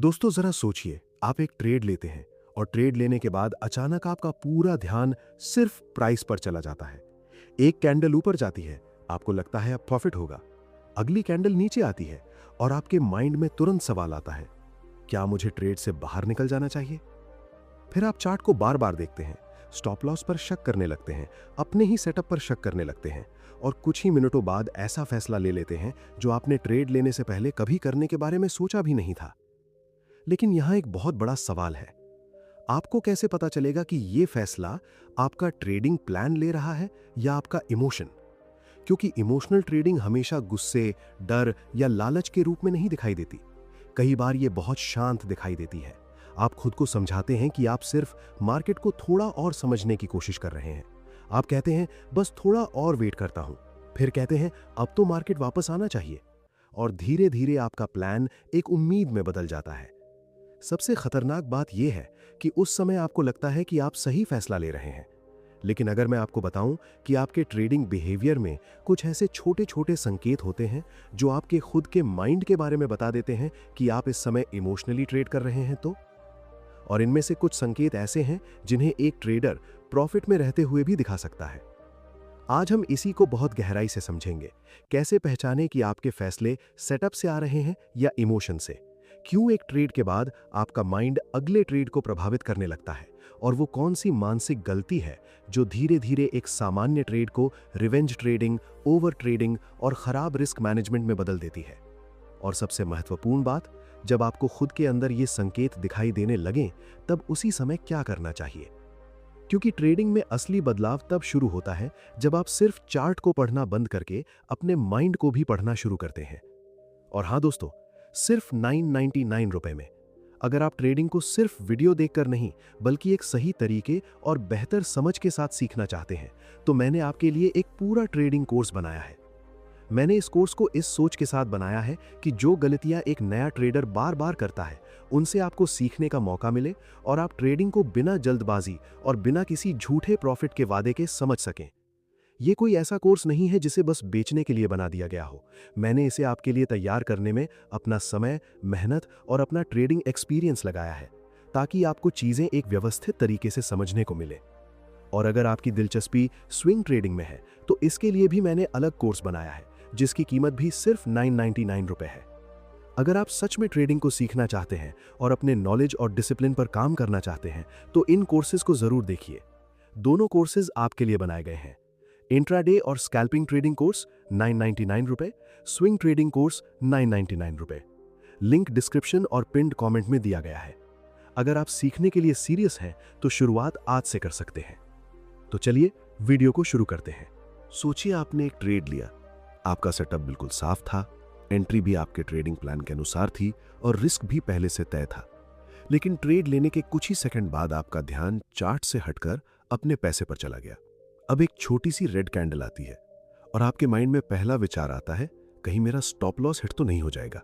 दोस्तों जरा सोचिए, आप एक ट्रेड लेते हैं और ट्रेड लेने के बाद अचानक आपका पूरा ध्यान सिर्फ प्राइस पर चला जाता है। एक कैंडल ऊपर जाती है, आपको लगता है अब प्रॉफिट होगा। अगली कैंडल नीचे आती है और आपके माइंड में तुरंत सवाल आता है, क्या मुझे ट्रेड से बाहर निकल जाना चाहिए? फिर आप चार्ट को बार बार देखते हैं, स्टॉप लॉस पर शक करने लगते हैं, अपने ही सेटअप पर शक करने लगते हैं और कुछ ही मिनटों बाद ऐसा फैसला ले लेते हैं जो आपने ट्रेड लेने से पहले कभी करने के बारे में सोचा भी नहीं था। लेकिन यहां एक बहुत बड़ा सवाल है, आपको कैसे पता चलेगा कि यह फैसला आपका ट्रेडिंग प्लान ले रहा है या आपका इमोशन? क्योंकि इमोशनल ट्रेडिंग हमेशा गुस्से, डर या लालच के रूप में नहीं दिखाई देती। कई बार यह बहुत शांत दिखाई देती है। आप खुद को समझाते हैं कि आप सिर्फ मार्केट को थोड़ा और समझने की कोशिश कर रहे हैं। आप कहते हैं बस थोड़ा और वेट करता हूं, फिर कहते हैं अब तो मार्केट वापस आना चाहिए, और धीरे धीरे आपका प्लान एक उम्मीद में बदल जाता है। सबसे खतरनाक बात यह है कि उस समय आपको लगता है कि आप सही फैसला ले रहे हैं, लेकिन अगर मैं आपको बताऊं कि आपके ट्रेडिंग बिहेवियर में कुछ ऐसे छोटे छोटे संकेत होते हैं जो आपके खुद के माइंड के बारे में बता देते हैं कि आप इस समय इमोशनली ट्रेड कर रहे हैं तो। और इनमें से कुछ संकेत ऐसे हैं जिन्हें एक ट्रेडर प्रॉफिट में रहते हुए भी दिखा सकता है। आज हम इसी को बहुत गहराई से समझेंगे। कैसे पहचाने कि आपके फैसले सेटअप से आ रहे हैं या इमोशन से? क्यों एक ट्रेड के बाद आपका माइंड अगले ट्रेड को प्रभावित करने लगता है? और वो कौन सी मानसिक गलती है जो धीरे धीरे एक सामान्य ट्रेड को रिवेंज ट्रेडिंग, ओवर ट्रेडिंग और खराब रिस्क मैनेजमेंट में बदल देती है? और सबसे महत्वपूर्ण बात, जब आपको खुद के अंदर ये संकेत दिखाई देने लगें, तब उसी समय क्या करना चाहिए? क्योंकि ट्रेडिंग में असली बदलाव तब शुरू होता है जब आप सिर्फ चार्ट को पढ़ना बंद करके अपने माइंड को भी पढ़ना शुरू करते हैं। और हाँ दोस्तों, सिर्फ 999 रुपए में अगर आप ट्रेडिंग को सिर्फ वीडियो देखकर नहीं बल्कि एक सही तरीके और बेहतर समझ के साथ सीखना चाहते हैं, तो मैंने आपके लिए एक पूरा ट्रेडिंग कोर्स बनाया है। मैंने इस कोर्स को इस सोच के साथ बनाया है कि जो गलतियां एक नया ट्रेडर बार बार करता है, उनसे आपको सीखने का मौका मिले और आप ट्रेडिंग को बिना जल्दबाजी और बिना किसी झूठे प्रॉफिट के वादे के समझ सकें। ये कोई ऐसा कोर्स नहीं है जिसे बस बेचने के लिए बना दिया गया हो। मैंने इसे आपके लिए तैयार करने में अपना समय, मेहनत और अपना ट्रेडिंग एक्सपीरियंस लगाया है, ताकि आपको चीजें एक व्यवस्थित तरीके से समझने को मिले। और अगर आपकी दिलचस्पी स्विंग ट्रेडिंग में है, तो इसके लिए भी मैंने अलग कोर्स बनाया है, जिसकी कीमत भी सिर्फ 999 रुपए है। अगर आप सच में ट्रेडिंग को सीखना चाहते हैं और अपने नॉलेज और डिसिप्लिन पर काम करना चाहते हैं, तो इन कोर्सेज को जरूर देखिए। दोनों कोर्सेज आपके लिए बनाए गए हैं। इंट्राडे और स्कैल्पिंग ट्रेडिंग कोर्स 999 रुपए, स्विंग ट्रेडिंग कोर्स 999 रुपए। लिंक डिस्क्रिप्शन और पिन्ड कमेंट में दिया गया है। अगर आप सीखने के लिए सीरियस हैं, तो शुरुआत आज से कर सकते हैं। तो चलिए वीडियो को शुरू करते हैं। सोचिए आपने एक ट्रेड लिया, आपका सेटअप बिल्कुल साफ था, एंट्री भी आपके ट्रेडिंग प्लान के अनुसार थी और रिस्क भी पहले से तय था। लेकिन ट्रेड लेने के कुछ ही सेकंड बाद आपका ध्यान चार्ट से हटकर अपने पैसे पर चला गया। अब एक छोटी सी रेड कैंडल आती है और आपके माइंड में पहला विचार आता है, कहीं मेरा स्टॉप लॉस हिट तो नहीं हो जाएगा।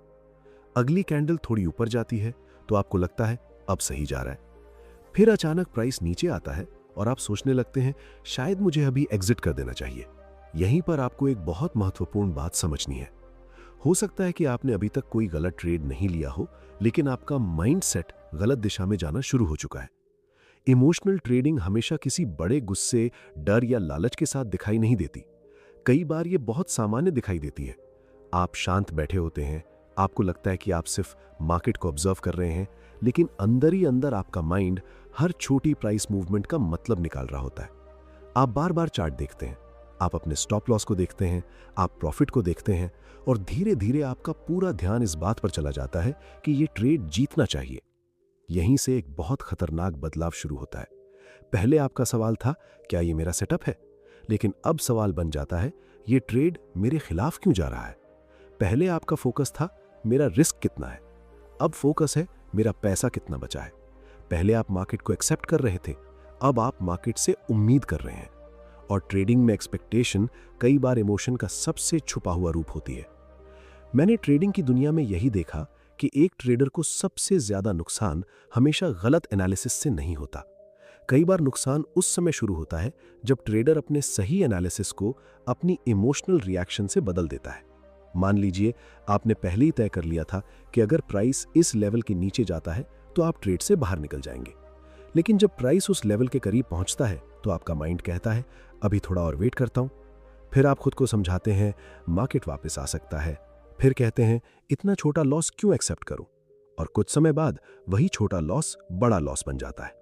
अगली कैंडल थोड़ी ऊपर जाती है तो आपको लगता है अब सही जा रहा है। फिर अचानक प्राइस नीचे आता है और आप सोचने लगते हैं शायद मुझे अभी एग्जिट कर देना चाहिए। यहीं पर आपको एक बहुत महत्वपूर्ण बात समझनी है। हो सकता है कि आपने अभी तक कोई गलत ट्रेड नहीं लिया हो, लेकिन आपका माइंडसेट गलत दिशा में जाना शुरू हो चुका है। इमोशनल ट्रेडिंग हमेशा किसी बड़े गुस्से, डर या लालच के साथ दिखाई नहीं देती। कई बार ये बहुत सामान्य दिखाई देती है। आप शांत बैठे होते हैं, आपको लगता है कि आप सिर्फ मार्केट को ऑब्जर्व कर रहे हैं, लेकिन अंदर ही अंदर आपका माइंड हर छोटी प्राइस मूवमेंट का मतलब निकाल रहा होता है। आप बार बार चार्ट देखते हैं, आप अपने स्टॉप लॉस को देखते हैं, आप प्रॉफिट को देखते हैं, और धीरे धीरे आपका पूरा ध्यान इस बात पर चला जाता है कि ये ट्रेड जीतना चाहिए। यहीं से एक बहुत खतरनाक बदलाव शुरू होता है। पहले आपका सवाल था, क्या ये मेरा सेटअप है? लेकिन अब सवाल बन जाता है, ये ट्रेड मेरे खिलाफ क्यों जा रहा है? पहले आपका फोकस था, मेरा रिस्क कितना है? अब फोकस है, मेरा पैसा कितना बचा है? पहले आप मार्केट को एक्सेप्ट कर रहे थे, अब आप मार्केट से उम्मीद कर रहे हैं। और ट्रेडिंग में एक्सपेक्टेशन कई बार इमोशन का सबसे छुपा हुआ रूप होती है। मैंने ट्रेडिंग की दुनिया में यही देखा कि एक ट्रेडर को सबसे ज्यादा नुकसान हमेशा गलत एनालिसिस से नहीं होता। कई बार नुकसान उस समय शुरू होता है जब ट्रेडर अपने सही एनालिसिस को अपनी इमोशनल रिएक्शन से बदल देता है। मान लीजिए आपने पहले ही तय कर लिया था कि अगर प्राइस इस लेवल के नीचे जाता है तो आप ट्रेड से बाहर निकल जाएंगे। लेकिन जब प्राइस उस लेवल के करीब पहुंचता है तो आपका माइंड कहता है अभी थोड़ा और वेट करता हूं। फिर आप खुद को समझाते हैं मार्केट वापस आ सकता है। फिर कहते हैं इतना छोटा लॉस क्यों एक्सेप्ट करूं, और कुछ समय बाद वही छोटा लॉस बड़ा लॉस बन जाता है।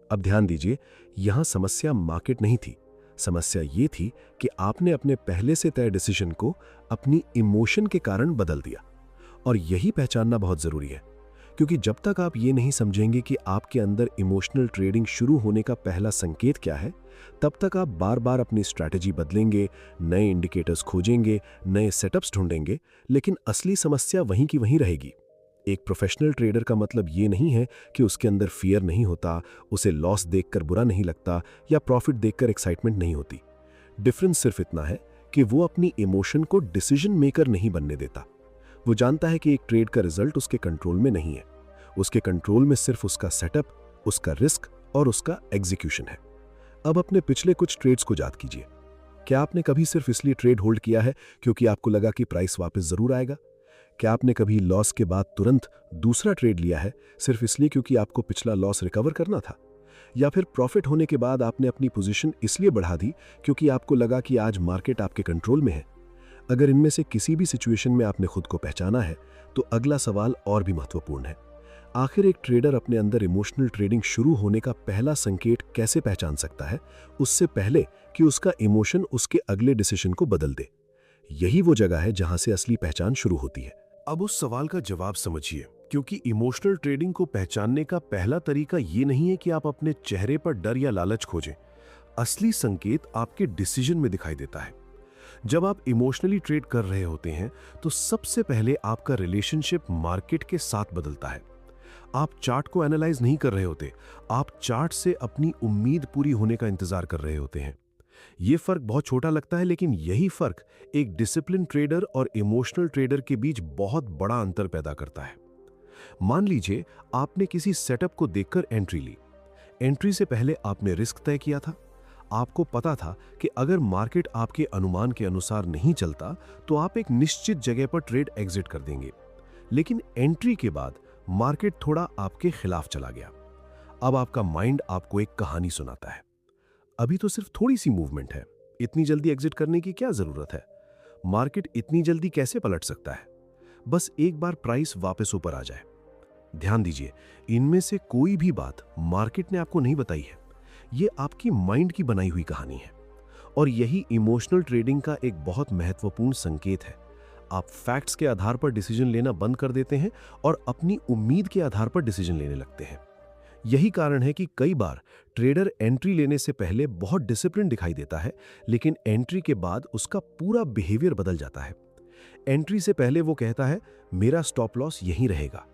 अब ध्यान दीजिए, यहां समस्या मार्केट नहीं थी, समस्या ये थी कि आपने अपने पहले से तय डिसीजन को अपनी इमोशन के कारण बदल दिया। और यही पहचानना बहुत जरूरी है, क्योंकि जब तक आप ये नहीं समझेंगे कि आपके अंदर इमोशनल ट्रेडिंग शुरू होने का पहला संकेत क्या है, तब तक आप बार बार अपनी स्ट्रैटेजी बदलेंगे, नए इंडिकेटर्स खोजेंगे, नए सेटअप्स ढूंढेंगे, लेकिन असली समस्या वहीं की वहीं रहेगी। एक प्रोफेशनल ट्रेडर का मतलब ये नहीं है कि उसके अंदर फियर नहीं होता, उसे लॉस देखकर बुरा नहीं लगता या प्रॉफिट देखकर एक्साइटमेंट नहीं होती। डिफरेंस सिर्फ इतना है कि वो अपनी इमोशन को डिसीजन मेकर नहीं बनने देता। वो जानता है कि एक ट्रेड का रिजल्ट उसके कंट्रोल में नहीं है, उसके कंट्रोल में सिर्फ उसका सेटअप, उसका रिस्क और उसका एग्जीक्यूशन है। अब अपने पिछले कुछ ट्रेड्स को याद कीजिए। क्या आपने कभी सिर्फ इसलिए ट्रेड होल्ड किया है क्योंकि आपको लगा कि प्राइस वापस जरूर आएगा? क्या आपने कभी लॉस के बाद तुरंत दूसरा ट्रेड लिया है सिर्फ इसलिए क्योंकि आपको पिछला लॉस रिकवर करना था? या फिर प्रॉफिट होने के बाद आपने अपनी पोजीशन इसलिए बढ़ा दी क्योंकि आपको लगा कि आज मार्केट आपके कंट्रोल में है? अगर इनमें से किसी भी सिचुएशन में आपने खुद को पहचाना है तो अगला सवाल और भी महत्वपूर्ण है। आखिर एक ट्रेडर अपने अंदर इमोशनल ट्रेडिंग शुरू होने का पहला संकेत कैसे पहचान सकता है, उससे पहले कि उसका इमोशन उसके अगले डिसीजन को बदल दे? यही वो जगह है जहां से असली पहचान शुरू होती है। अब उस सवाल का जवाब समझिए, क्योंकि इमोशनल ट्रेडिंग को पहचानने का पहला तरीका ये नहीं है कि आप अपने चेहरे पर डर या लालच खोजें। असली संकेत आपके डिसीजन में दिखाई देता है। जब आप इमोशनली ट्रेड कर रहे होते हैं तो सबसे पहले आपका रिलेशनशिप मार्केट के साथ बदलता है। आप चार्ट को एनालाइज नहीं कर रहे होते, आप चार्ट से अपनी उम्मीद पूरी होने का इंतजार कर रहे होते हैं। यह फर्क बहुत छोटा लगता है, लेकिन यही फर्क एक डिसिप्लिन ट्रेडर और इमोशनल ट्रेडर के बीच बहुत बड़ा अंतर पैदा करता है। मान लीजिए आपने किसी सेटअप को देखकर एंट्री ली। एंट्री से पहले आपने रिस्क तय किया था। आपको पता था कि अगर मार्केट आपके अनुमान के अनुसार नहीं चलता तो आप एक निश्चित जगह पर ट्रेड एग्जिट कर देंगे। लेकिन एंट्री के बाद मार्केट थोड़ा आपके खिलाफ चला गया। अब आपका माइंड आपको एक कहानी सुनाता है। अभी तो सिर्फ थोड़ी सी मूवमेंट है, इतनी जल्दी एग्जिट करने की क्या जरूरत है? मार्केट इतनी जल्दी कैसे पलट सकता है? बस एक बार प्राइस वापस ऊपर आ जाए। ध्यान दीजिए, इनमें से कोई भी बात मार्केट ने आपको नहीं बताई है, ये आपकी माइंड की बनाई हुई कहानी है। और यही इमोशनल ट्रेडिंग का एक बहुत महत्वपूर्ण संकेत है। आप फैक्ट्स के आधार पर डिसीजन लेना बंद कर देते हैं और अपनी उम्मीद के आधार पर डिसीजन लेने लगते हैं। यही कारण है कि कई बार ट्रेडर एंट्री लेने से पहले बहुत डिसिप्लिन दिखाई देता है, लेकिन एंट्री के बाद उसका पूरा बिहेवियर बदल जाता है। एंट्री से पहले वो कहता है मेरा स्टॉप लॉस यहीं रहेगा,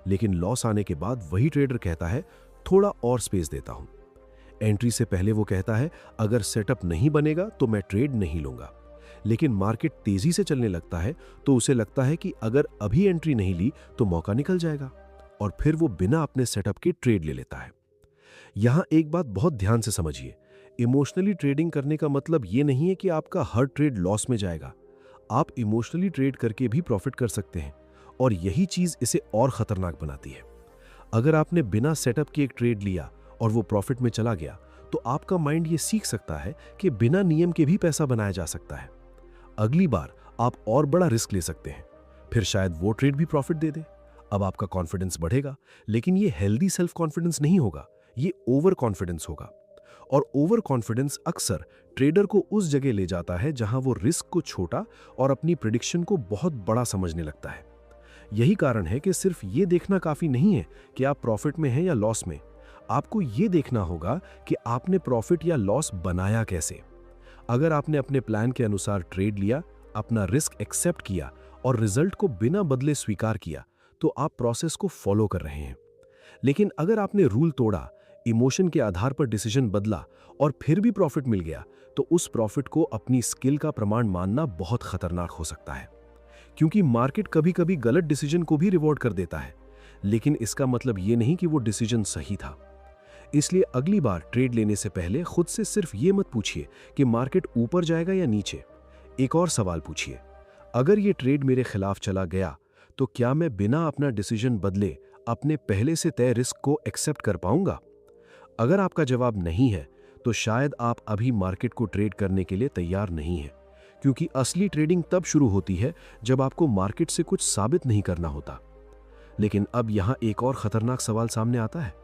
लेकिन लॉस आने के बाद वही ट्रेडर कहता है थोड़ा और स्पेस देता हूं। एंट्री से पहले वो कहता है अगर सेटअप नहीं बनेगा तो मैं ट्रेड नहीं लूंगा, लेकिन मार्केट तेजी से चलने लगता है तो उसे लगता है कि अगर अभी एंट्री नहीं ली तो मौका निकल जाएगा, और फिर वो बिना अपने सेटअप के ट्रेड ले लेता है। यहां एक बात बहुत ध्यान से समझिए, इमोशनली ट्रेडिंग करने का मतलब ये नहीं है कि आपका हर ट्रेड लॉस में जाएगा। आप इमोशनली ट्रेड करके भी प्रॉफिट कर सकते हैं, और यही चीज इसे और खतरनाक बनाती है। अगर आपने बिना सेटअप के एक ट्रेड लिया और वो प्रॉफिट में चला गया तो आपका माइंड ये सीख सकता है कि बिना नियम के भी पैसा बनाया जा सकता है। अगली बार आप और बड़ा रिस्क ले सकते हैं, फिर शायद वो ट्रेड भी प्रॉफिट दे दे। अब आपका कॉन्फिडेंस बढ़ेगा, लेकिन ये हेल्दी सेल्फ कॉन्फिडेंस नहीं होगा, ये ओवर कॉन्फिडेंस होगा। और ओवर कॉन्फिडेंस अक्सर ट्रेडर को उस जगह ले जाता है जहां वो रिस्क को छोटा और अपनी प्रेडिक्शन को बहुत बड़ा समझने लगता है। यही कारण है कि सिर्फ ये देखना काफी नहीं है कि आप प्रॉफिट में हैं या लॉस में। आपको ये देखना होगा कि आपने प्रॉफिट या लॉस बनाया कैसे। अगर आपने अपने प्लान के अनुसार ट्रेड लिया, अपना रिस्क एक्सेप्ट किया और रिजल्ट को बिना बदले स्वीकार किया, तो आप प्रोसेस को फॉलो कर रहे हैं। लेकिन अगर आपने रूल तोड़ा, इमोशन के आधार पर डिसीजन बदला और फिर भी प्रॉफिट मिल गया, तो उस प्रॉफिट को अपनी स्किल का प्रमाण मानना बहुत खतरनाक हो सकता है। क्योंकि मार्केट कभी कभी गलत डिसीजन को भी रिवॉर्ड कर देता है, लेकिन इसका मतलब ये नहीं कि वो डिसीजन सही था। इसलिए अगली बार ट्रेड लेने से पहले खुद से सिर्फ ये मत पूछिए कि मार्केट ऊपर जाएगा या नीचे। एक और सवाल पूछिए, अगर ये ट्रेड मेरे खिलाफ चला गया तो क्या मैं बिना अपना डिसीजन बदले अपने पहले से तय रिस्क को एक्सेप्ट कर पाऊंगा? अगर आपका जवाब नहीं है, तो शायद आप अभी मार्केट को ट्रेड करने के लिए तैयार नहीं हैं, क्योंकि असली ट्रेडिंग तब शुरू होती है जब आपको मार्केट से कुछ साबित नहीं करना होता। लेकिन अब यहाँ एक और खतरनाक सवाल सामने आता है।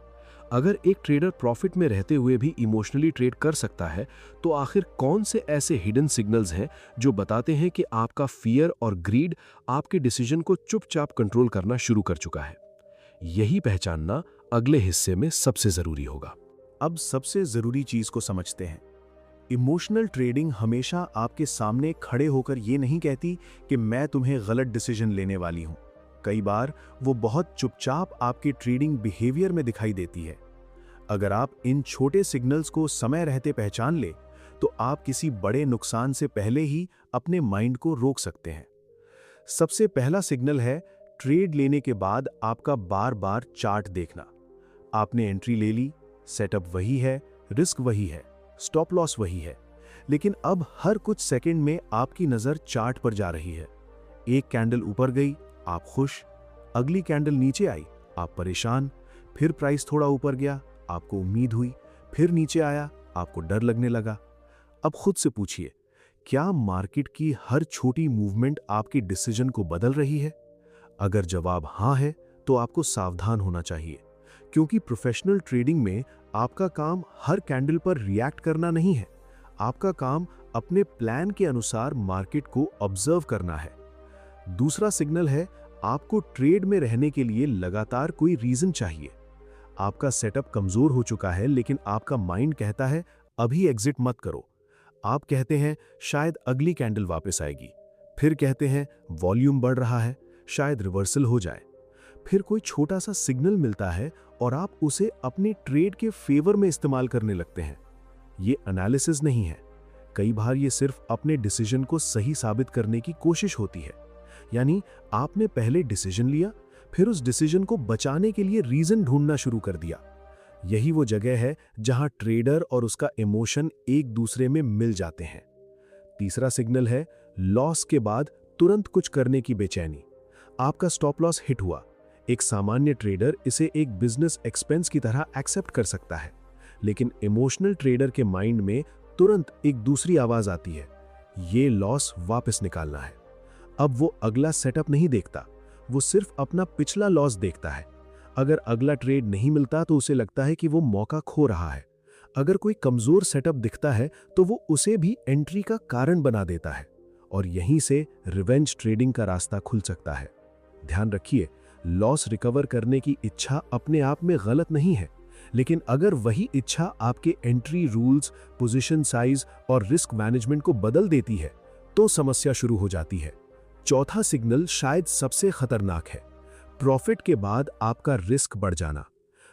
अगर एक ट्रेडर प्रॉफिट में रहते हुए भी इमोशनली ट्रेड कर सकता है, तो आखिर कौन से ऐसे हिडन सिग्नल्स हैं जो बताते हैं कि आपका फियर और ग्रीड आपके डिसीजन को चुपचाप कंट्रोल करना शुरू कर चुका है? यही पहचानना अगले हिस्से में सबसे जरूरी होगा। अब सबसे जरूरी चीज को समझते हैं। इमोशनल ट्रेडिंग हमेशा आपके सामने खड़े होकर ये नहीं कहती कि मैं तुम्हें गलत डिसीजन लेने वाली हूं। कई बार वो बहुत चुपचाप आपके ट्रेडिंग बिहेवियर में दिखाई देती है। अगर आप इन छोटे सिग्नल्स को समय रहते पहचान ले, तो आप किसी बड़े नुकसान से पहले ही अपने माइंड को रोक सकते हैं। सबसे पहला सिग्नल है ट्रेड लेने के बाद आपका बार बार चार्ट देखना। आपने एंट्री ले ली, सेटअप वही है, रिस्क वही है, स्टॉप लॉस वही है, लेकिन अब हर कुछ सेकंड में आपकी नजर चार्ट पर जा रही है। एक कैंडल ऊपर गई, आप खुश, अगली कैंडल नीचे आई, आप परेशान, फिर प्राइस थोड़ा ऊपर गया, आपको उम्मीद हुई, फिर नीचे आया, आपको डर लगने लगा। अब खुद से पूछिए, क्या मार्केट की हर छोटी मूवमेंट आपके डिसीजन को बदल रही है? अगर जवाब हाँ है, तो आपको सावधान होना चाहिए, क्योंकि प्रोफेशनल ट्रेडिंग में आपका काम हर कैंडल पर रिएक्ट करना नहीं है। आपका काम अपने प्लान के अनुसार मार्केट को ऑब्जर्व करना है। दूसरा सिग्नल है, आपको ट्रेड में रहने के लिए लगातार कोई रीजन चाहिए। आपका सेटअप कमजोर हो चुका है, लेकिन आपका माइंड कहता है अभी एग्जिट मत करो। आप कहते हैं शायद अगली कैंडल वापस आएगी, फिर कहते हैं वॉल्यूम बढ़ रहा है, शायद रिवर्सल हो जाए। फिर कोई छोटा सा सिग्नल मिलता है और आप उसे अपने ट्रेड के फेवर में इस्तेमाल करने लगते हैं। ये एनालिसिस नहीं है, कई बार ये सिर्फ अपने डिसीजन को सही साबित करने की कोशिश होती है। यानी आपने पहले डिसीजन लिया, फिर उस डिसीजन को बचाने के लिए रीजन ढूंढना शुरू कर दिया। यही वो जगह है जहां ट्रेडर और उसका इमोशन एक दूसरे में मिल जाते हैं। तीसरा सिग्नल है लॉस के बाद तुरंत कुछ करने की बेचैनी। आपका स्टॉप लॉस हिट हुआ। एक सामान्य ट्रेडर इसे एक बिजनेस एक्सपेंस की तरह एक्सेप्ट कर सकता है, लेकिन इमोशनल ट्रेडर के माइंड में तुरंत एक दूसरी आवाज आती है, ये लॉस वापस निकालना है। अब वो अगला सेटअप नहीं देखता, वो सिर्फ अपना पिछला लॉस देखता है। अगर अगला ट्रेड नहीं मिलता तो उसे लगता है कि वो मौका खो रहा है। अगर कोई कमजोर सेटअप दिखता है तो वो उसे भी एंट्री का कारण बना देता है, और यहीं से रिवेंज ट्रेडिंग का रास्ता खुल सकता है। ध्यान रखिए, लॉस रिकवर करने की इच्छा अपने आप में गलत नहीं है, लेकिन अगर वही इच्छा आपके एंट्री रूल्स, पोजीशन साइज और रिस्क मैनेजमेंट को बदल देती है, तो समस्या शुरू हो जाती है। चौथा सिग्नल शायद सबसे खतरनाक है, प्रॉफिट के बाद आपका रिस्क बढ़ जाना।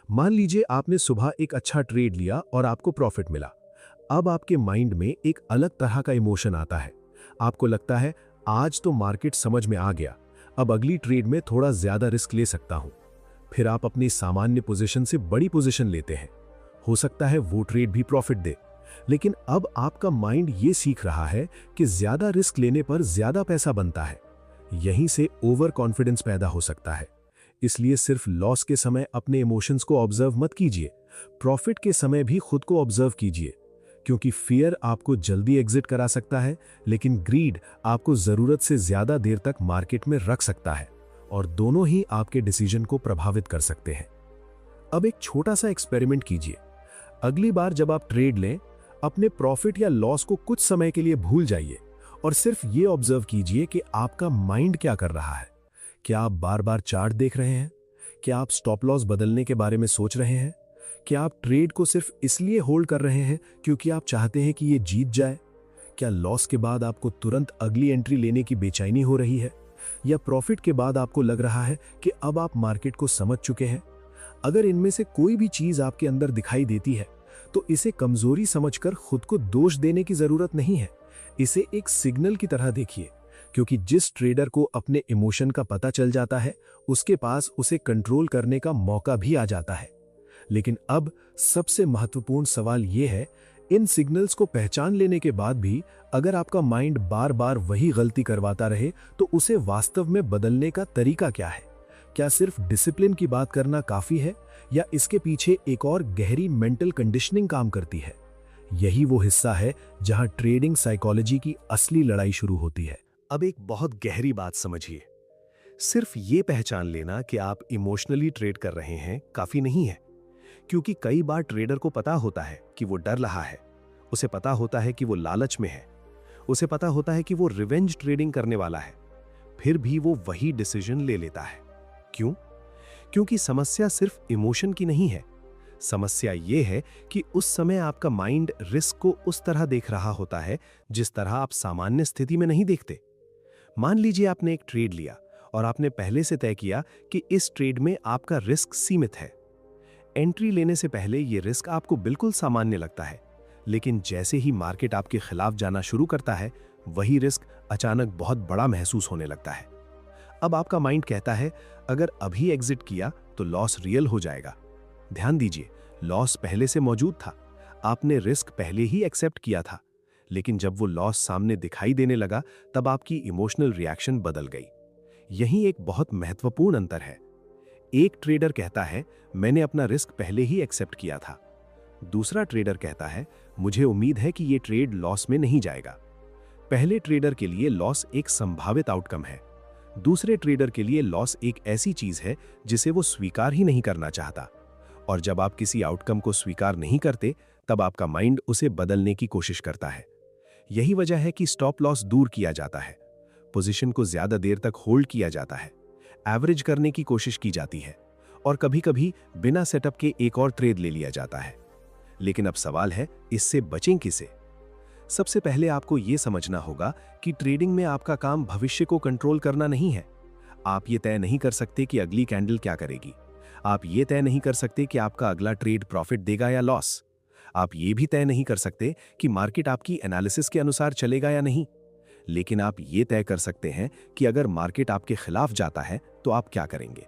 मान लीजिए आपने सुबह एक अच्छा ट्रेड लिया और आपको प्रॉफिट मिला। अब आपके माइंड में एक अलग तरह का इमोशन आता है। आपको लगता है आज तो मार्केट समझ में आ गया, अब अगली ट्रेड में थोड़ा ज्यादा रिस्क ले सकता हूं। फिर आप अपनी सामान्य पोजीशन से बड़ी पोजीशन लेते हैं। हो सकता है वो ट्रेड भी प्रॉफिट दे, लेकिन अब आपका माइंड ये सीख रहा है कि ज्यादा रिस्क लेने पर ज्यादा पैसा बनता है। यहीं से ओवर कॉन्फिडेंस पैदा हो सकता है। इसलिए सिर्फ लॉस के समय अपने इमोशंस को ऑब्जर्व मत कीजिए, प्रॉफिट के समय भी खुद को ऑब्जर्व कीजिए, क्योंकि फियर आपको जल्दी एग्जिट करा सकता है, लेकिन ग्रीड आपको जरूरत से ज्यादा देर तक मार्केट में रख सकता है, और दोनों ही आपके डिसीजन को प्रभावित कर सकते हैं। अब एक छोटा सा एक्सपेरिमेंट कीजिए। अगली बार जब आप ट्रेड लें, अपने प्रॉफिट या लॉस को कुछ समय के लिए भूल जाइए और सिर्फ ये ऑब्जर्व कीजिए कि आपका माइंड क्या कर रहा है। क्या आप बार बार चार्ट देख रहे हैं? क्या आप स्टॉप लॉस बदलने के बारे में सोच रहे हैं? क्या आप ट्रेड को सिर्फ इसलिए होल्ड कर रहे हैं क्योंकि आप चाहते हैं कि ये जीत जाए? क्या लॉस के बाद आपको तुरंत अगली एंट्री लेने की बेचैनी हो रही है, या प्रॉफिट के बाद आपको लग रहा है कि अब आप मार्केट को समझ चुके हैं? अगर इनमें से कोई भी चीज आपके अंदर दिखाई देती है, तो इसे कमजोरी समझकर खुद को दोष देने की जरूरत नहीं है। इसे एक सिग्नल की तरह देखिए, क्योंकि जिस ट्रेडर को अपने इमोशन का पता चल जाता है, उसके पास उसे कंट्रोल करने का मौका भी आ जाता है। लेकिन अब सबसे महत्वपूर्ण सवाल यह है, इन सिग्नल्स को पहचान लेने के बाद भी अगर आपका माइंड बार बार वही गलती करवाता रहे तो उसे वास्तव में बदलने का तरीका क्या है? क्या सिर्फ डिसिप्लिन की बात करना काफी है या इसके पीछे एक और गहरी मेंटल कंडीशनिंग काम करती है? यही वो हिस्सा है जहां ट्रेडिंग साइकोलॉजी की असली लड़ाई शुरू होती है। अब एक बहुत गहरी बात समझिए। सिर्फ ये पहचान लेना कि आप इमोशनली ट्रेड कर रहे हैं काफी नहीं है, क्योंकि कई बार ट्रेडर को पता होता है कि वो डर रहा है, उसे पता होता है कि वो लालच में है, उसे पता होता है कि वो रिवेंज ट्रेडिंग करने वाला है, फिर भी वो वही डिसीजन ले लेता है। क्यों? क्योंकि समस्या सिर्फ इमोशन की नहीं है। समस्या ये है कि उस समय आपका माइंड रिस्क को उस तरह देख रहा होता है जिस तरह आप सामान्य स्थिति में नहीं देखते। मान लीजिए आपने एक ट्रेड लिया और आपने पहले से तय किया कि इस ट्रेड में आपका रिस्क सीमित है। एंट्री लेने से पहले यह रिस्क आपको बिल्कुल सामान्य लगता है, लेकिन जैसे ही मार्केट आपके खिलाफ जाना शुरू करता है, वही रिस्क अचानक बहुत बड़ा महसूस होने लगता है। अब आपका माइंड कहता है, अगर अभी एग्जिट किया तो लॉस रियल हो जाएगा। ध्यान दीजिए, लॉस पहले से मौजूद था, आपने रिस्क पहले ही एक्सेप्ट किया था, लेकिन जब वो लॉस सामने दिखाई देने लगा तब आपकी इमोशनल रिएक्शन बदल गई। यही एक बहुत महत्वपूर्ण अंतर है। एक ट्रेडर कहता है, मैंने अपना रिस्क पहले ही एक्सेप्ट किया था। दूसरा ट्रेडर कहता है, मुझे उम्मीद है कि ये ट्रेड लॉस में नहीं जाएगा। पहले ट्रेडर के लिए लॉस एक संभावित आउटकम है, दूसरे ट्रेडर के लिए लॉस एक ऐसी चीज है जिसे वो स्वीकार ही नहीं करना चाहता। और जब आप किसी आउटकम को स्वीकार नहीं करते, तब आपका माइंड उसे बदलने की कोशिश करता है। यही वजह है कि स्टॉप लॉस दूर किया जाता है, पोजीशन को ज्यादा देर तक होल्ड किया जाता है, एवरेज करने की कोशिश की जाती है और कभी-कभी बिना सेटअप के एक और ट्रेड ले लिया जाता है। लेकिन अब सवाल है, इससे बचें किसे? सबसे पहले आपको यह समझना होगा कि ट्रेडिंग में आपका काम भविष्य को कंट्रोल करना नहीं है। आप ये तय नहीं कर सकते कि अगली कैंडल क्या करेगी। आप ये तय नहीं कर सकते कि आपका अगला ट्रेड प्रॉफिट देगा या लॉस। आप ये भी तय नहीं कर सकते कि मार्केट आपकी एनालिसिस के अनुसार चलेगा या नहीं। लेकिन आप ये तय कर सकते हैं कि अगर मार्केट आपके खिलाफ जाता है तो आप क्या करेंगे।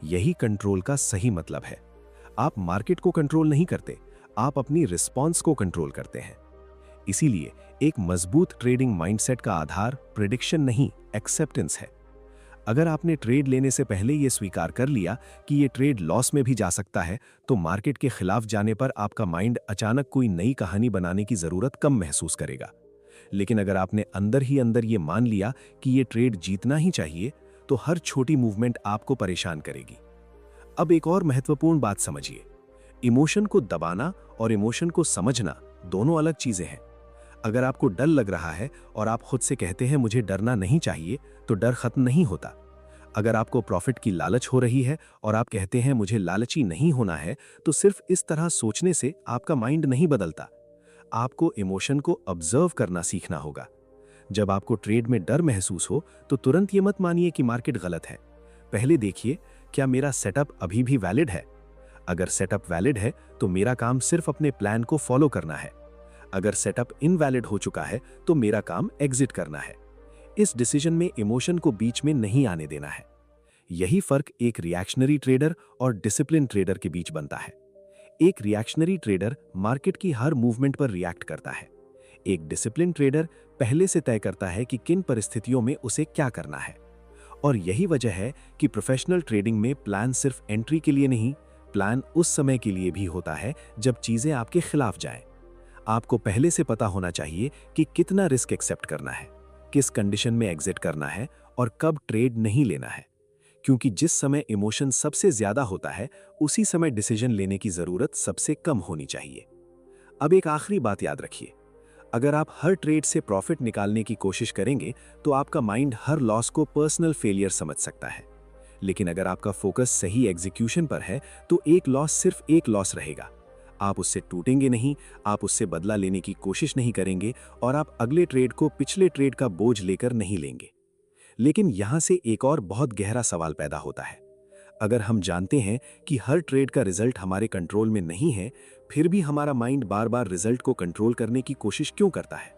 यही कंट्रोल का सही मतलब है। आप मार्केट को कंट्रोल नहीं करते, आप अपनी रिस्पॉन्स को कंट्रोल करते हैं। इसीलिए एक मजबूत ट्रेडिंग माइंडसेट का आधार प्रेडिक्शन नहीं, एक्सेप्टेंस है। अगर आपने ट्रेड लेने से पहले यह स्वीकार कर लिया कि यह ट्रेड लॉस में भी जा सकता है, तो मार्केट के खिलाफ जाने पर आपका माइंड अचानक कोई नई कहानी बनाने की जरूरत कम महसूस करेगा। लेकिन अगर आपने अंदर ही अंदर ये मान लिया कि ये ट्रेड जीतना ही चाहिए, तो हर छोटी मूवमेंट आपको परेशान करेगी। अब एक और महत्वपूर्ण बात समझिए, इमोशन को दबाना और इमोशन को समझना दोनों अलग चीजें हैं। अगर आपको डर लग रहा है और आप खुद से कहते हैं मुझे डरना नहीं चाहिए, तो डर खत्म नहीं होता। अगर आपको प्रॉफिट की लालच हो रही है और आप कहते हैं मुझे लालची नहीं होना है, तो सिर्फ इस तरह सोचने से आपका माइंड नहीं बदलता। आपको इमोशन को ऑब्जर्व करना सीखना होगा। जब आपको ट्रेड में डर महसूस हो तो तुरंत ये मत मानिए कि मार्केट गलत है। पहले देखिए, क्या मेरा सेटअप अभी भी वैलिड है? अगर सेटअप वैलिड है तो मेरा काम सिर्फ अपने प्लान को फॉलो करना है। अगर सेटअप इनवैलिड हो चुका है तो मेरा काम एग्जिट करना है। इस डिसीजन में इमोशन को बीच में नहीं आने देना है। यही फर्क एक रिएक्शनरी ट्रेडर और डिसिप्लिन ट्रेडर के बीच बनता है। एक रिएक्शनरी ट्रेडर मार्केट की हर मूवमेंट पर रिएक्ट करता है। एक डिसिप्लिन ट्रेडर पहले से तय करता है कि किन परिस्थितियों में उसे क्या करना है। और यही वजह है कि प्रोफेशनल ट्रेडिंग में प्लान सिर्फ एंट्री के लिए नहीं, प्लान उस समय के लिए भी होता है जब चीजें आपके खिलाफ जाएं। आपको पहले से पता होना चाहिए कि कितना रिस्क एक्सेप्ट करना है, किस कंडीशन में एग्जिट करना है और कब ट्रेड नहीं लेना है। क्योंकि जिस समय इमोशन सबसे ज्यादा होता है, उसी समय डिसीजन लेने की जरूरत सबसे कम होनी चाहिए। अब एक आखिरी बात याद रखिए, अगर आप हर ट्रेड से प्रॉफिट निकालने की कोशिश करेंगे तो आपका माइंड हर लॉस को पर्सनल फेलियर समझ सकता है। लेकिन अगर आपका फोकस सही एग्जीक्यूशन पर है तो एक लॉस सिर्फ एक लॉस रहेगा। आप उससे टूटेंगे नहीं, आप उससे बदला लेने की कोशिश नहीं करेंगे और आप अगले ट्रेड को पिछले ट्रेड का बोझ लेकर नहीं लेंगे। लेकिन यहां से एक और बहुत गहरा सवाल पैदा होता है। अगर हम जानते हैं कि हर ट्रेड का रिजल्ट हमारे कंट्रोल में नहीं है, फिर भी हमारा माइंड बार बार रिजल्ट को कंट्रोल करने की कोशिश क्यों करता है?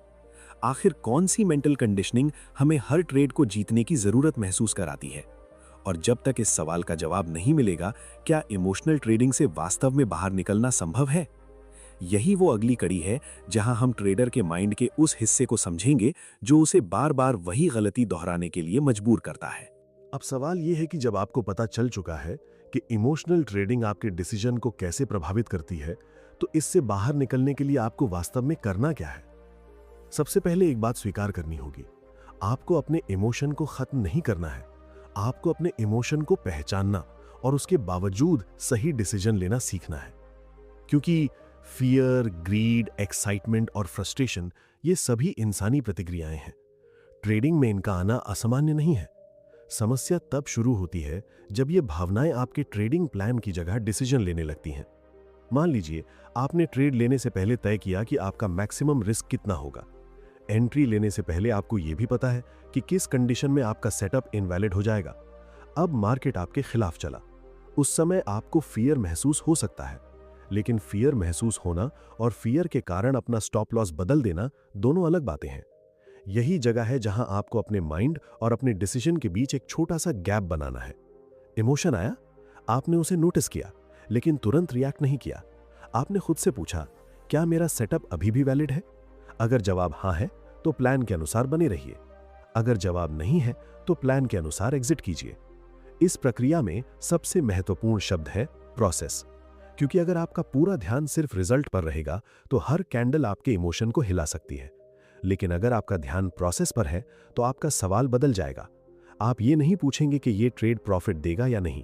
आखिर कौन सी मेंटल कंडीशनिंग हमें हर ट्रेड को जीतने की जरूरत महसूस कराती है? और जब तक इस सवाल का जवाब नहीं मिलेगा, क्या इमोशनल ट्रेडिंग से वास्तव में बाहर निकलना संभव है? यही वो अगली कड़ी है जहां हम ट्रेडर के माइंड के उस हिस्से को समझेंगे जो उसे बार बार वही गलती दोहराने के लिए मजबूर करता है। अब सवाल यह है कि जब आपको पता चल चुका है कि इमोशनल ट्रेडिंग आपके डिसीजन को कैसे प्रभावित करती है, तो इससे बाहर निकलने के लिए आपको वास्तव में करना क्या है? सबसे पहले एक बात स्वीकार करनी होगी, आपको अपने इमोशन को खत्म नहीं करना है। आपको अपने इमोशन को पहचानना और उसके बावजूद सही डिसीजन लेना सीखना है। क्योंकि फियर, ग्रीड, एक्साइटमेंट और फ्रस्ट्रेशन ये सभी इंसानी प्रतिक्रियाएं हैं। ट्रेडिंग में इनका आना असामान्य नहीं है। समस्या तब शुरू होती है जब ये भावनाएं आपके ट्रेडिंग प्लान की जगह डिसीजन लेने लगती हैं। मान लीजिए आपने ट्रेड लेने से पहले तय किया कि आपका मैक्सिमम रिस्क कितना होगा। एंट्री लेने से पहले आपको यह भी पता है कि किस कंडीशन में आपका सेटअप इनवैलिड हो जाएगा। अब मार्केट आपके खिलाफ चला, उस समय आपको फियर महसूस हो सकता है, लेकिन फियर महसूस होना और फियर के कारण अपना स्टॉप लॉस बदल देना दोनों अलग बातें हैं। यही जगह है जहां आपको अपने माइंड और अपने डिसीजन के बीच एक छोटा सा गैप बनाना है। इमोशन आया, आपने उसे नोटिस किया, लेकिन तुरंत रिएक्ट नहीं किया। आपने खुद से पूछा, क्या मेरा सेटअप अभी भी वैलिड है? अगर जवाब हाँ है तो प्लान के अनुसार बने रहिए। अगर जवाब नहीं है तो प्लान के अनुसार एग्जिट कीजिए। इस प्रक्रिया में सबसे महत्वपूर्ण शब्द है प्रोसेस, क्योंकि अगर आपका पूरा ध्यान सिर्फ रिजल्ट पर रहेगा तो हर कैंडल आपके इमोशन को हिला सकती है। लेकिन अगर आपका ध्यान प्रोसेस पर है तो आपका सवाल बदल जाएगा। आप ये नहीं पूछेंगे कि ये ट्रेड प्रॉफिट देगा या नहीं,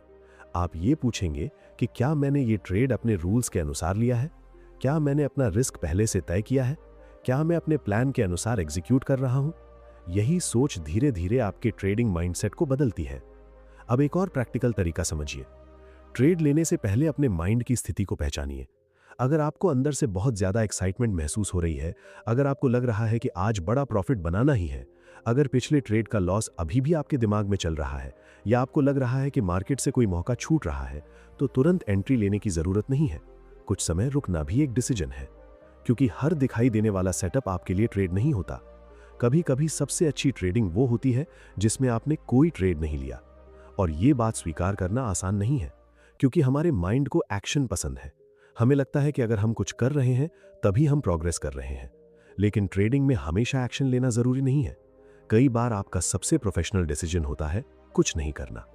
आप ये पूछेंगे कि क्या मैंने ये ट्रेड अपने रूल्स के अनुसार लिया है? क्या मैंने अपना रिस्क पहले से तय किया है? क्या मैं अपने प्लान के अनुसार एग्जीक्यूट कर रहा हूं? यही सोच धीरे धीरे आपके ट्रेडिंग माइंडसेट को बदलती है। अब एक और प्रैक्टिकल तरीका समझिए। ट्रेड लेने से पहले अपने माइंड की स्थिति को पहचानिए। अगर आपको अंदर से बहुत ज्यादा एक्साइटमेंट महसूस हो रही है, अगर आपको लग रहा है कि आज बड़ा प्रॉफिट बनाना ही है, अगर पिछले ट्रेड का लॉस अभी भी आपके दिमाग में चल रहा है, या आपको लग रहा है कि मार्केट से कोई मौका छूट रहा है, तो तुरंत एंट्री लेने की जरूरत नहीं है। कुछ समय रुकना भी एक डिसीजन है, क्योंकि हर दिखाई देने वाला सेटअप आपके लिए ट्रेड नहीं होता। कभी कभी सबसे अच्छी ट्रेडिंग वो होती है जिसमें आपने कोई ट्रेड नहीं लिया। और ये बात स्वीकार करना आसान नहीं है, क्योंकि हमारे माइंड को एक्शन पसंद है। हमें लगता है कि अगर हम कुछ कर रहे हैं तभी हम प्रोग्रेस कर रहे हैं। लेकिन ट्रेडिंग में हमेशा एक्शन लेना जरूरी नहीं है। कई बार आपका सबसे प्रोफेशनल डिसीजन होता है कुछ नहीं करना।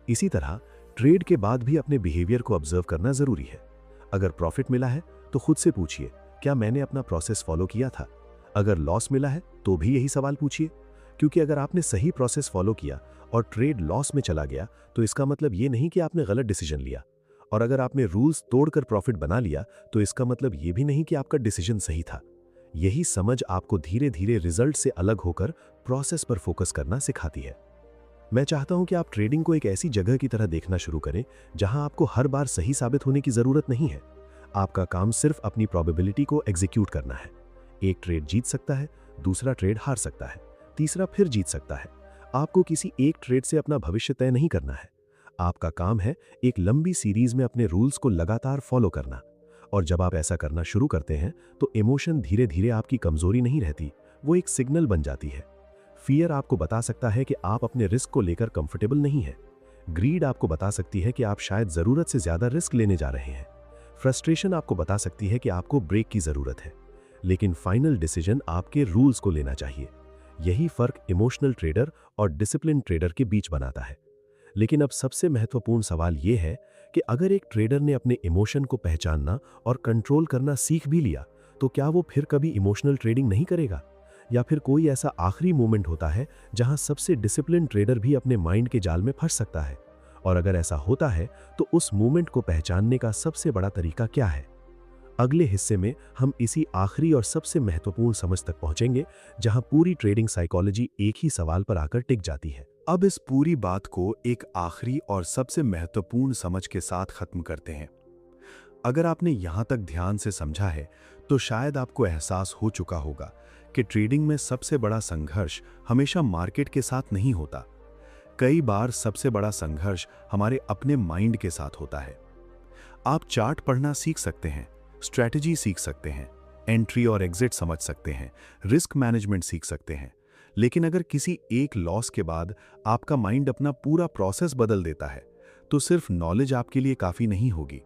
इसी तरह ट्रेड के बाद भी अपने बिहेवियर को ऑब्जर्व करना जरूरी है। अगर प्रॉफिट मिला है तो खुद से पूछिए, क्या मैंने अपना प्रोसेस फॉलो किया था? अगर लॉस मिला है तो भी यही सवाल पूछिए, क्योंकि अगर आपने सही प्रोसेस फॉलो किया और ट्रेड लॉस में चला गया तो इसका मतलब ये नहीं कि आपने गलत डिसीजन लिया। और अगर आपने रूल्स तोड़कर प्रॉफिट बना लिया तो इसका मतलब ये भी नहीं कि आपका डिसीजन सही था। यही समझ आपको धीरे धीरे रिजल्ट से अलग होकर प्रोसेस पर फोकस करना सिखाती है। मैं चाहता हूं कि आप ट्रेडिंग को एक ऐसी जगह की तरह देखना शुरू करें जहां आपको हर बार सही साबित होने की जरूरत नहीं है। आपका काम सिर्फ अपनी प्रोबेबिलिटी को एग्जीक्यूट करना है। एक ट्रेड जीत सकता है, दूसरा ट्रेड हार सकता है, तीसरा फिर जीत सकता है। आपको किसी एक ट्रेड से अपना भविष्य तय नहीं करना है। आपका काम है एक लंबी सीरीज में अपने रूल्स को लगातार फॉलो करना। और जब आप ऐसा करना शुरू करते हैं तो इमोशन धीरे धीरे आपकी कमजोरी नहीं रहती, वो एक सिग्नल बन जाती है। फियर आपको बता सकता है कि आप अपने रिस्क को लेकर कंफर्टेबल नहीं है। ग्रीड आपको बता सकती है कि आप शायद जरूरत से ज्यादा रिस्क लेने जा रहे हैं। फ्रस्ट्रेशन आपको बता सकती है कि आपको ब्रेक की जरूरत है। लेकिन फाइनल डिसीजन आपके रूल्स को लेना चाहिए। यही फर्क इमोशनल ट्रेडर और डिसिप्लिन ट्रेडर के बीच बनाता है। लेकिन अब सबसे महत्वपूर्ण सवाल यह है कि अगर एक ट्रेडर ने अपने इमोशन को पहचानना और कंट्रोल करना सीख भी लिया, तो क्या वो फिर कभी इमोशनल ट्रेडिंग नहीं करेगा? या फिर कोई ऐसा आखिरी मोमेंट होता है जहां सबसे डिसिप्लिन ट्रेडर भी अपने माइंड के जाल में फंस सकता है? और अगर ऐसा होता है तो उस मोमेंट को पहचानने का सबसे बड़ा तरीका क्या है? अगले हिस्से में हम इसी आखिरी और सबसे महत्वपूर्ण समझ तक पहुंचेंगे, जहां पूरी ट्रेडिंग साइकोलॉजी एक ही सवाल पर आकर टिक जाती है। अब इस पूरी बात को एक आखिरी और सबसे महत्वपूर्ण समझ के साथ खत्म करते हैं। अगर आपने यहां तक ध्यान से समझा है तो शायद आपको एहसास हो चुका होगा कि ट्रेडिंग में सबसे बड़ा संघर्ष हमेशा मार्केट के साथ नहीं होता। कई बार सबसे बड़ा संघर्ष हमारे अपने माइंड के साथ होता है। आप चार्ट पढ़ना सीख सकते हैं, स्ट्रैटेजी सीख सकते हैं, एंट्री और एग्जिट समझ सकते हैं, रिस्क मैनेजमेंट सीख सकते हैं, लेकिन अगर किसी एक लॉस के बाद आपका माइंड अपना पूरा प्रोसेस बदल देता है तो सिर्फ नॉलेज आपके लिए काफी नहीं होगी।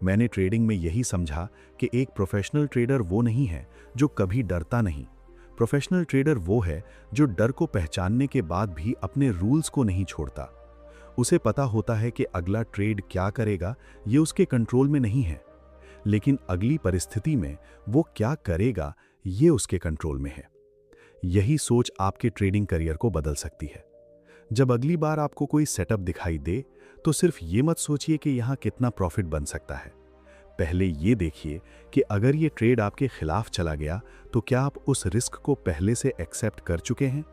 मैंने ट्रेडिंग में यही समझा कि एक प्रोफेशनल ट्रेडर वो नहीं है जो कभी डरता नहीं। प्रोफेशनल ट्रेडर वो है जो डर को पहचानने के बाद भी अपने रूल्स को नहीं छोड़ता। उसे पता होता है कि अगला ट्रेड क्या करेगा ये उसके कंट्रोल में नहीं है, लेकिन अगली परिस्थिति में वो क्या करेगा ये उसके कंट्रोल में है। यही सोच आपके ट्रेडिंग करियर को बदल सकती है। जब अगली बार आपको कोई सेटअप दिखाई दे तो सिर्फ ये मत सोचिए कि यहाँ कितना प्रॉफिट बन सकता है। पहले ये देखिए कि अगर ये ट्रेड आपके खिलाफ चला गया तो क्या आप उस रिस्क को पहले से एक्सेप्ट कर चुके हैं।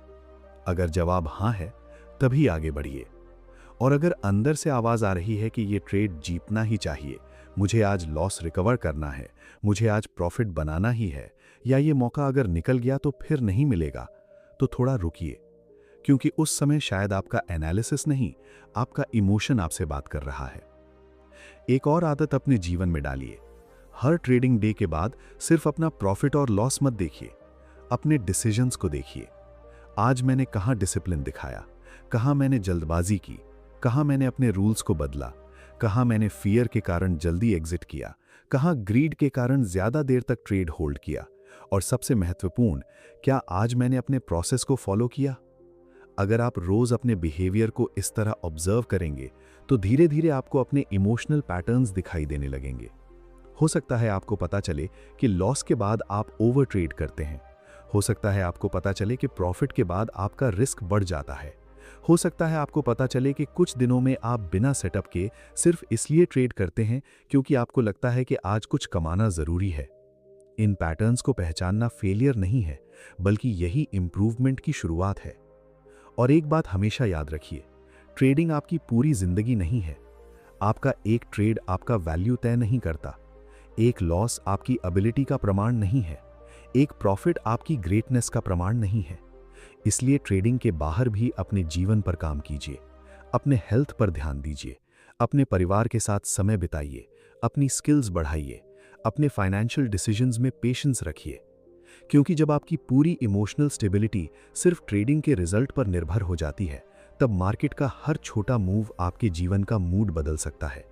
अगर जवाब हाँ है तभी आगे बढ़िए। और अगर अंदर से आवाज आ रही है कि ये ट्रेड जीतना ही चाहिए, मुझे आज लॉस रिकवर करना है, मुझे आज प्रॉफिट बनाना ही है, या ये मौका अगर निकल गया तो फिर नहीं मिलेगा, तो थोड़ा रुकिए, क्योंकि उस समय शायद आपका एनालिसिस नहीं, आपका इमोशन आपसे बात कर रहा है। एक और आदत अपने जीवन में डालिए। हर ट्रेडिंग डे के बाद सिर्फ अपना प्रॉफिट और लॉस मत देखिए, अपने डिसीजंस को देखिए। आज मैंने कहां डिसिप्लिन दिखाया, कहां मैंने जल्दबाजी की, कहां मैंने अपने रूल्स को बदला, कहां मैंने फियर के कारण जल्दी एग्जिट किया, कहां ग्रीड के कारण ज्यादा देर तक ट्रेड होल्ड किया, और सबसे महत्वपूर्ण, क्या आज मैंने अपने प्रोसेस को फॉलो किया। अगर आप रोज अपने बिहेवियर को इस तरह ऑब्जर्व करेंगे तो धीरे धीरे आपको अपने इमोशनल पैटर्न्स दिखाई देने लगेंगे। हो सकता है आपको पता चले कि लॉस के बाद आप ओवर ट्रेड करते हैं, हो सकता है आपको पता चले कि प्रॉफिट के बाद आपका रिस्क बढ़ जाता है, हो सकता है आपको पता चले कि कुछ दिनों में आप बिना सेटअप के सिर्फ इसलिए ट्रेड करते हैं क्योंकि आपको लगता है कि आज कुछ कमाना जरूरी है। इन पैटर्न्स को पहचानना फेलियर नहीं है, बल्कि यही इंप्रूवमेंट की शुरुआत है। और एक बात हमेशा याद रखिए, ट्रेडिंग आपकी पूरी जिंदगी नहीं है। आपका एक ट्रेड आपका वैल्यू तय नहीं करता, एक लॉस आपकी एबिलिटी का प्रमाण नहीं है, एक प्रॉफिट आपकी ग्रेटनेस का प्रमाण नहीं है। इसलिए ट्रेडिंग के बाहर भी अपने जीवन पर काम कीजिए, अपने हेल्थ पर ध्यान दीजिए, अपने परिवार के साथ समय बिताइए, अपनी स्किल्स बढ़ाइए, अपने फाइनेंशियल डिसीजंस में पेशेंस रखिए। क्योंकि जब आपकी पूरी इमोशनल स्टेबिलिटी सिर्फ ट्रेडिंग के रिजल्ट पर निर्भर हो जाती है, तब मार्केट का हर छोटा मूव आपके जीवन का मूड बदल सकता है।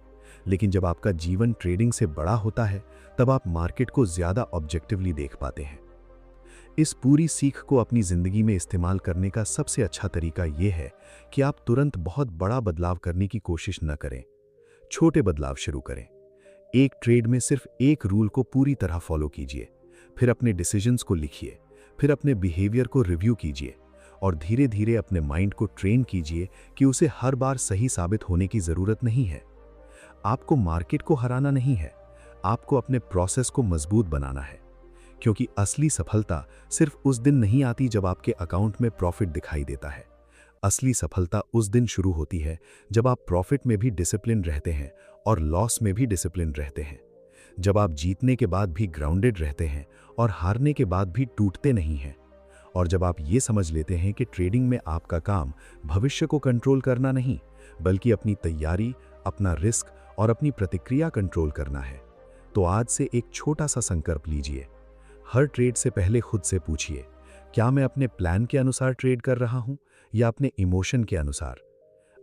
लेकिन जब आपका जीवन ट्रेडिंग से बड़ा होता है, तब आप मार्केट को ज्यादा ऑब्जेक्टिवली देख पाते हैं। इस पूरी सीख को अपनी जिंदगी में इस्तेमाल करने का सबसे अच्छा तरीका यह है कि आप तुरंत बहुत बड़ा बदलाव करने की कोशिश न करें, छोटे बदलाव शुरू करें। एक ट्रेड में सिर्फ एक रूल को पूरी तरह फॉलो कीजिए, फिर अपने डिसीजंस को लिखिए, फिर अपने बिहेवियर को रिव्यू कीजिए, और धीरे धीरे अपने माइंड को ट्रेन कीजिए कि उसे हर बार सही साबित होने की जरूरत नहीं है। आपको मार्केट को हराना नहीं है, आपको अपने प्रोसेस को मजबूत बनाना है। क्योंकि असली सफलता सिर्फ उस दिन नहीं आती जब आपके अकाउंट में प्रॉफिट दिखाई देता है। असली सफलता उस दिन शुरू होती है जब आप प्रॉफिट में भी डिसिप्लिन रहते हैं और लॉस में भी डिसिप्लिन रहते हैं। जब आप जीतने के बाद भी ग्राउंडेड रहते हैं और हारने के बाद भी टूटते नहीं हैं। और जब आप ये समझ लेते हैं कि ट्रेडिंग में आपका काम भविष्य को कंट्रोल करना नहीं, बल्कि अपनी तैयारी, अपना रिस्क और अपनी प्रतिक्रिया कंट्रोल करना है, तो आज से एक छोटा सा संकल्प लीजिए। हर ट्रेड से पहले खुद से पूछिए, क्या मैं अपने प्लान के अनुसार ट्रेड कर रहा हूं या अपने इमोशन के अनुसार?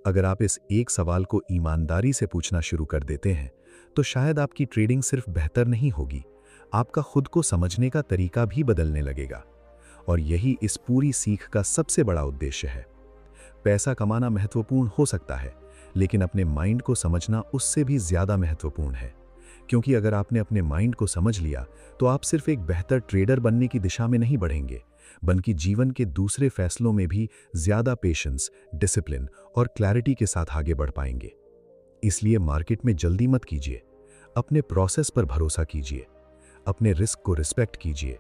अगर आप इस एक सवाल को ईमानदारी से पूछना शुरू कर देते हैं, तो शायद आपकी ट्रेडिंग सिर्फ बेहतर नहीं होगी, आपका खुद को समझने का तरीका भी बदलने लगेगा। और यही इस पूरी सीख का सबसे बड़ा उद्देश्य है। पैसा कमाना महत्वपूर्ण हो सकता है, लेकिन अपने माइंड को समझना उससे भी ज्यादा महत्वपूर्ण है। क्योंकि अगर आपने अपने माइंड को समझ लिया, तो आप सिर्फ एक बेहतर ट्रेडर बनने की दिशा में नहीं बढ़ेंगे, बल्कि जीवन के दूसरे फैसलों में भी ज्यादा पेशेंस, डिसिप्लिन और क्लैरिटी के साथ आगे बढ़ पाएंगे। इसलिए मार्केट में जल्दी मत कीजिए, अपने प्रोसेस पर भरोसा कीजिए, अपने रिस्क को रिस्पेक्ट कीजिए,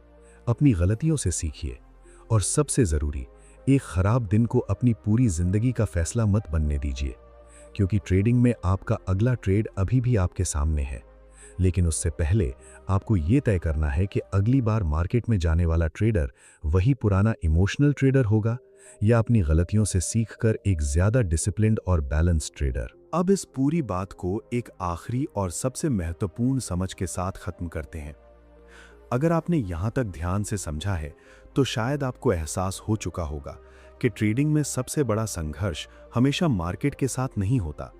अपनी गलतियों से सीखिए, और सबसे जरूरी, एक खराब दिन को अपनी पूरी जिंदगी का फैसला मत बनने दीजिए। क्योंकि ट्रेडिंग में आपका अगला ट्रेड अभी भी आपके सामने है, लेकिन उससे पहले आपको यह तय करना है कि अगली बार मार्केट में जाने वाला ट्रेडर वही पुराना इमोशनल ट्रेडर होगा या अपनी गलतियों से सीखकर एक ज्यादा डिसिप्लिन्ड और बैलेंस्ड ट्रेडर। अब इस पूरी बात को एक आखिरी और सबसे महत्वपूर्ण समझ के साथ खत्म करते हैं। अगर आपने यहां तक ध्यान से समझा है, तो शायद आपको एहसास हो चुका होगा कि ट्रेडिंग में सबसे बड़ा संघर्ष हमेशा मार्केट के साथ नहीं होता।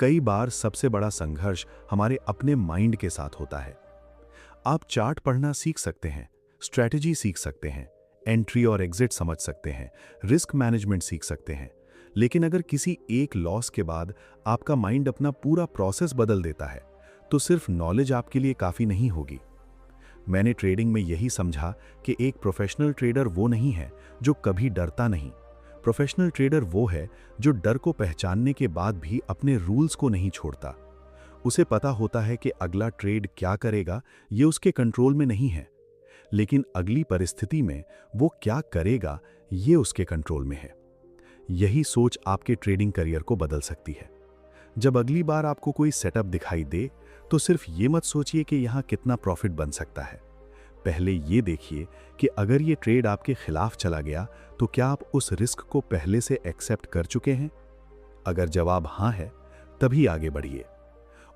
कई बार सबसे बड़ा संघर्ष हमारे अपने माइंड के साथ होता है। आप चार्ट पढ़ना सीख सकते हैं, स्ट्रैटेजी सीख सकते हैं, एंट्री और एग्जिट समझ सकते हैं, रिस्क मैनेजमेंट सीख सकते हैं, लेकिन अगर किसी एक लॉस के बाद आपका माइंड अपना पूरा प्रोसेस बदल देता है तो सिर्फ नॉलेज आपके लिए काफ़ी नहीं होगी। मैंने ट्रेडिंग में यही समझा कि एक प्रोफेशनल ट्रेडर वो नहीं है जो कभी डरता नहीं। प्रोफेशनल ट्रेडर वो है जो डर को पहचानने के बाद भी अपने रूल्स को नहीं छोड़ता। उसे पता होता है कि अगला ट्रेड क्या करेगा ये उसके कंट्रोल में नहीं है, लेकिन अगली परिस्थिति में वो क्या करेगा ये उसके कंट्रोल में है। यही सोच आपके ट्रेडिंग करियर को बदल सकती है। जब अगली बार आपको कोई सेटअप दिखाई दे तो सिर्फ ये मत सोचिए कि यहाँ कितना प्रॉफिट बन सकता है। पहले ये देखिए कि अगर ये ट्रेड आपके खिलाफ चला गया तो क्या आप उस रिस्क को पहले से एक्सेप्ट कर चुके हैं। अगर जवाब हाँ है तभी आगे बढ़िए।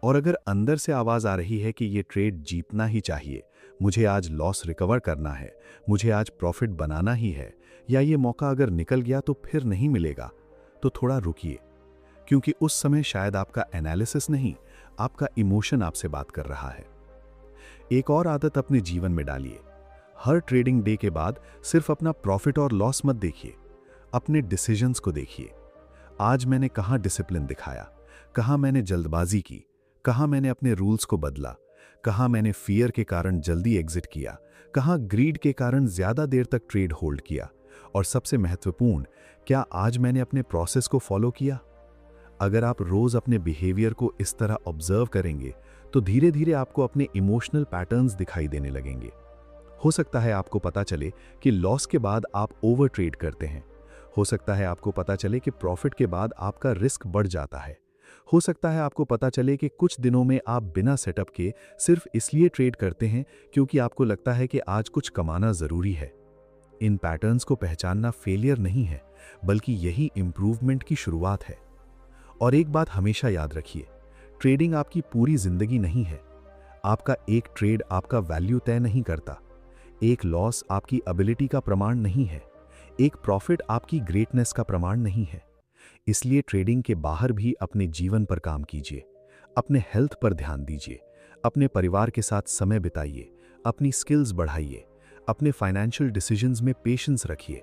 और अगर अंदर से आवाज़ आ रही है कि ये ट्रेड जीतना ही चाहिए, मुझे आज लॉस रिकवर करना है, मुझे आज प्रॉफिट बनाना ही है, या ये मौका अगर निकल गया तो फिर नहीं मिलेगा, तो थोड़ा रुकिए, क्योंकि उस समय शायद आपका एनालिसिस नहीं, आपका इमोशन आपसे बात कर रहा है। एक और आदत अपने जीवन में डालिए। हर ट्रेडिंग डे के बाद सिर्फ अपना प्रॉफिट और लॉस मत देखिए, अपने डिसीजंस को देखिए। आज मैंने कहाँ डिसिप्लिन दिखाया, कहाँ मैंने जल्दबाजी की, कहाँ मैंने अपने रूल्स को बदला, कहाँ मैंने फियर के कारण जल्दी एग्जिट किया, कहाँ ग्रीड के कारण ज्यादा देर तक ट्रेड होल्ड किया, और सबसे महत्वपूर्ण, क्या आज मैंने अपने प्रोसेस को फॉलो किया। अगर आप रोज अपने बिहेवियर को इस तरह ऑब्जर्व करेंगे तो धीरे धीरे आपको अपने इमोशनल पैटर्न्स दिखाई देने लगेंगे। हो सकता है आपको पता चले कि लॉस के बाद आप ओवर ट्रेड करते हैं, हो सकता है आपको पता चले कि प्रॉफिट के बाद आपका रिस्क बढ़ जाता है, हो सकता है आपको पता चले कि कुछ दिनों में आप बिना सेटअप के सिर्फ इसलिए ट्रेड करते हैं क्योंकि आपको लगता है कि आज कुछ कमाना जरूरी है। इन पैटर्न्स को पहचानना फेलियर नहीं है, बल्कि यही इंप्रूवमेंट की शुरुआत है। और एक बात हमेशा याद रखिए, ट्रेडिंग आपकी पूरी जिंदगी नहीं है। आपका एक ट्रेड आपका वैल्यू तय नहीं करता, एक लॉस आपकी एबिलिटी का प्रमाण नहीं है, एक प्रॉफिट आपकी ग्रेटनेस का प्रमाण नहीं है। इसलिए ट्रेडिंग के बाहर भी अपने जीवन पर काम कीजिए, अपने हेल्थ पर ध्यान दीजिए, अपने परिवार के साथ समय बिताइए, अपनी स्किल्स बढ़ाइए, अपने फाइनेंशियल डिसीजंस में पेशेंस रखिए,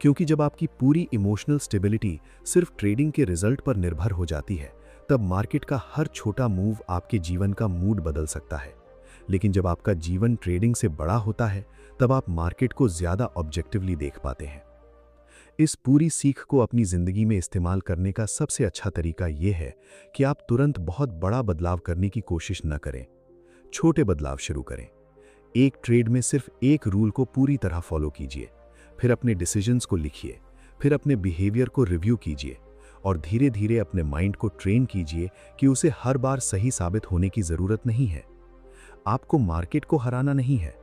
क्योंकि जब आपकी पूरी इमोशनल स्टेबिलिटी सिर्फ ट्रेडिंग के रिजल्ट पर निर्भर हो जाती है तब मार्केट का हर छोटा मूव आपके जीवन का मूड बदल सकता है। लेकिन जब आपका जीवन ट्रेडिंग से बड़ा होता है तब आप मार्केट को ज्यादा ऑब्जेक्टिवली देख पाते हैं। इस पूरी सीख को अपनी जिंदगी में इस्तेमाल करने का सबसे अच्छा तरीका यह है कि आप तुरंत बहुत बड़ा बदलाव करने की कोशिश न करें, छोटे बदलाव शुरू करें। एक ट्रेड में सिर्फ एक रूल को पूरी तरह फॉलो कीजिए, फिर अपने डिसीजंस को लिखिए, फिर अपने बिहेवियर को रिव्यू कीजिए और धीरे धीरे अपने माइंड को ट्रेन कीजिए कि उसे हर बार सही साबित होने की जरूरत नहीं है। आपको मार्केट को हराना नहीं है,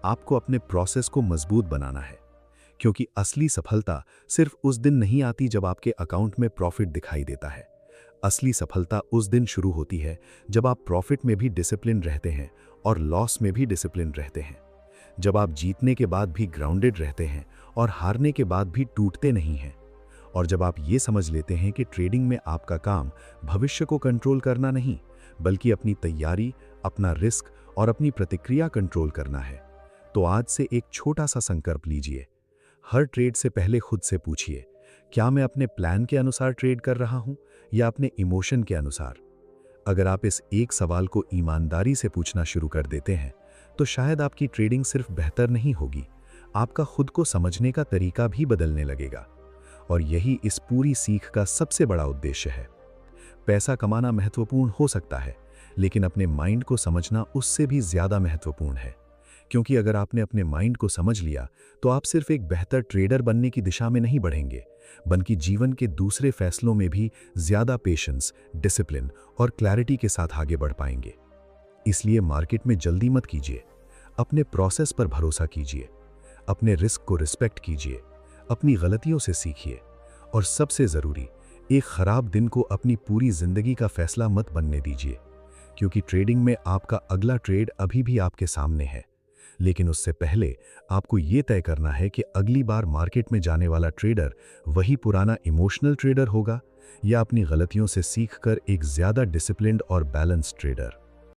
आपको अपने प्रोसेस को मजबूत बनाना है, क्योंकि असली सफलता सिर्फ उस दिन नहीं आती जब आपके अकाउंट में प्रॉफिट दिखाई देता है। असली सफलता उस दिन शुरू होती है जब आप प्रॉफिट में भी डिसिप्लिन रहते हैं और लॉस में भी डिसिप्लिन रहते हैं, जब आप जीतने के बाद भी ग्राउंडेड रहते हैं और हारने के बाद भी टूटते नहीं हैं, और जब आप ये समझ लेते हैं कि ट्रेडिंग में आपका काम भविष्य को कंट्रोल करना नहीं बल्कि अपनी तैयारी, अपना रिस्क और अपनी प्रतिक्रिया कंट्रोल करना है। तो आज से एक छोटा सा संकल्प लीजिए। हर ट्रेड से पहले खुद से पूछिए, क्या मैं अपने प्लान के अनुसार ट्रेड कर रहा हूं या अपने इमोशन के अनुसार? अगर आप इस एक सवाल को ईमानदारी से पूछना शुरू कर देते हैं तो शायद आपकी ट्रेडिंग सिर्फ बेहतर नहीं होगी, आपका खुद को समझने का तरीका भी बदलने लगेगा। और यही इस पूरी सीख का सबसे बड़ा उद्देश्य है। पैसा कमाना महत्वपूर्ण हो सकता है, लेकिन अपने माइंड को समझना उससे भी ज्यादा महत्वपूर्ण है, क्योंकि अगर आपने अपने माइंड को समझ लिया तो आप सिर्फ एक बेहतर ट्रेडर बनने की दिशा में नहीं बढ़ेंगे, बल्कि जीवन के दूसरे फैसलों में भी ज्यादा पेशेंस, डिसिप्लिन और क्लैरिटी के साथ आगे बढ़ पाएंगे। इसलिए मार्केट में जल्दी मत कीजिए, अपने प्रोसेस पर भरोसा कीजिए, अपने रिस्क को रिस्पेक्ट कीजिए, अपनी गलतियों से सीखिए, और सबसे जरूरी, एक खराब दिन को अपनी पूरी जिंदगी का फैसला मत बनने दीजिए, क्योंकि ट्रेडिंग में आपका अगला ट्रेड अभी भी आपके सामने है। लेकिन उससे पहले आपको ये तय करना है कि अगली बार मार्केट में जाने वाला ट्रेडर वही पुराना इमोशनल ट्रेडर होगा या अपनी गलतियों से सीखकर एक ज्यादा डिसिप्लिन्ड और बैलेंस्ड ट्रेडर।